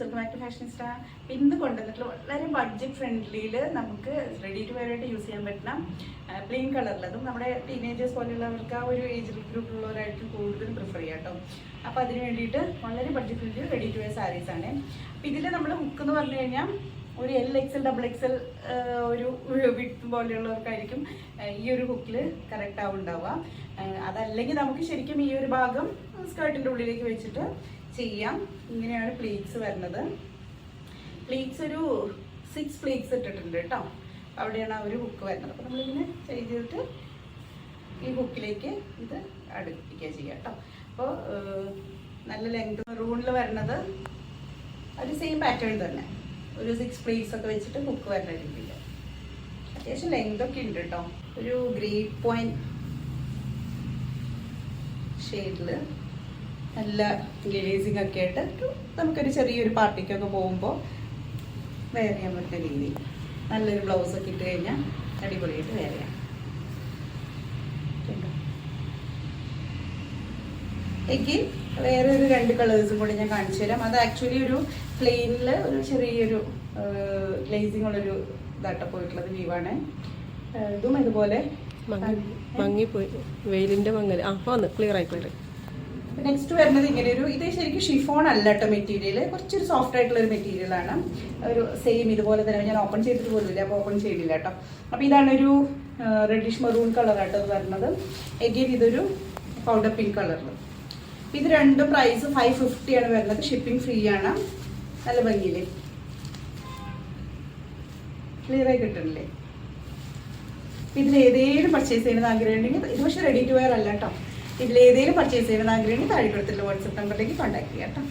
Welcome back to ഫാഷനിസ്റ്റ. ഇന്ന് കൊണ്ടുവന്നിട്ടുള്ള വളരെ ബഡ്ജറ്റ് ഫ്രണ്ട്ലിയിൽ നമുക്ക് റെഡി ടു വെയർ ആയിട്ട് യൂസ് ചെയ്യാൻ പറ്റുന്ന പ്ലെയിൻ കളറിലതും നമ്മുടെ ടീനേജേഴ്സ് പോലെയുള്ളവർക്ക് ആ ഒരു ഏജ് ഗ്രൂപ്പിലുള്ളവരായിരിക്കും കൂടുതൽ പ്രിഫർ ചെയ്യാം കേട്ടോ. അപ്പോൾ അതിന് വേണ്ടിയിട്ട് വളരെ budget friendly ready to wear sarees ആണ്. അപ്പോൾ ഇതിൽ നമ്മൾ ഹുക്ക് എന്ന് പറഞ്ഞു കഴിഞ്ഞാൽ ഒരു LXL XXL ഒരു വിട്ട് പോലെയുള്ളവർക്കായിരിക്കും ഈ ഒരു ഹുക്കിൽ കറക്റ്റ് ആവുണ്ടാവുക. അതല്ലെങ്കിൽ നമുക്ക് ശരിക്കും ഈ ഒരു ഭാഗം സ്കേർട്ടിൻ്റെ ഉള്ളിലേക്ക് വെച്ചിട്ട് ചെയ്യാം. ഇങ്ങനെയാണ് പ്ലീറ്റ്സ് വരുന്നത്. പ്ലീറ്റ്സ് ഒരു 6 പ്ലീറ്റ്സ് ഇട്ടിട്ടുണ്ട് കേട്ടോ. അവിടെയാണ് ആ ഒരു ഹുക്ക് വരുന്നത്. അപ്പോൾ നമ്മളിങ്ങനെ ചെയ്തിട്ട് ഈ ഹുക്കിലേക്ക് ഇത് അടുപ്പിക്കുക ചെയ്യാം കേട്ടോ. അപ്പോൾ നല്ല ലെങ്ത് റൂണിൽ വരുന്നത് ഒരു സെയിം പാറ്റേൺ തന്നെ, ഒരു 6 പ്ലീറ്റ്സ് ഒക്കെ വെച്ചിട്ട് ഹുക്ക് വരുന്ന രീതിയിൽ അത്യാവശ്യം ലെങ്ത് ഒക്കെ ഉണ്ട് കേട്ടോ. ഒരു ഗ്രേപ്പ് പോയിന്റ് ഷെയ്ഡിൽ നല്ല ഗ്ലേസിങ് ഒക്കെ ആയിട്ട് നമുക്കൊരു ചെറിയൊരു പാർട്ടിക്കൊക്കെ പോകുമ്പോൾ വെയർ ചെയ്യാൻ പറ്റുന്ന രീതി നല്ലൊരു ബ്ലൗസൊക്കെ ഇട്ട് കഴിഞ്ഞാൽ അടിപൊളിയായിട്ട് വെയർ ചെയ്യാം. എനിക്ക് വേറെ ഒരു 2 കളേഴ്സും കൂടി ഞാൻ കാണിച്ചു തരാം. അത് ആക്ച്വലി ഒരു പ്ലെയിനിൽ ഒരു ചെറിയൊരു ഗ്ലേസിങ് ഉള്ളൊരു ഇതാട്ട പോയിട്ടുള്ളത് വ്യൂവാണ്. ഇതും ഇതുപോലെ മങ്ങിപ്പോയി, വെയിലിന്റെ മങ്ങൽ ക്ലിയർ ആയിപ്പോയി. നെക്സ്റ്റ് വരുന്നത് ഇങ്ങനെ ഒരു, ഇത് ശരിക്കും ഷിഫോൺ അല്ല കേട്ടോ മെറ്റീരിയൽ, കുറച്ചൊരു സോഫ്റ്റ് ആയിട്ടുള്ള ഒരു മെറ്റീരിയലാണ്. ഒരു സെയിം ഇതുപോലെ തന്നെ ഞാൻ ഓപ്പൺ ചെയ്തിട്ട് പോലുമില്ല, അപ്പോൾ ഓപ്പൺ ചെയ്തില്ല കേട്ടോ. അപ്പോൾ ഇതാണ് ഒരു റെഡിഷ് മെറൂൺ കളറാട്ടോ അത് വരുന്നത്. എഗെയിൻ ഇതൊരു പൗഡർ പിങ്ക് കളറിൽ. ഇത് രണ്ടും പ്രൈസ് 550 ആണ് വരുന്നത്. ഷിപ്പിംഗ് ഫ്രീ ആണ്. നല്ല ഭംഗിയില്ലേ, ക്ലിയർ ആയി കിട്ടണില്ലേ? ഇതിലേതേലും പർച്ചേസ് ചെയ്യണമെന്ന് ആഗ്രഹമുണ്ടെങ്കിൽ, ഇത് പക്ഷേ റെഡി ടു വെയർ അല്ല കേട്ടോ, ഇതിലേതേലും പർച്ചേസ് ചെയ്യണമെന്ന് ആഗ്രഹമുണ്ടെങ്കിൽ താഴെ കൊടുത്തിട്ടുള്ള വാട്സപ്പ് നമ്പറിലേക്ക് കോൺടാക്ട് ചെയ്യാം കേട്ടോ.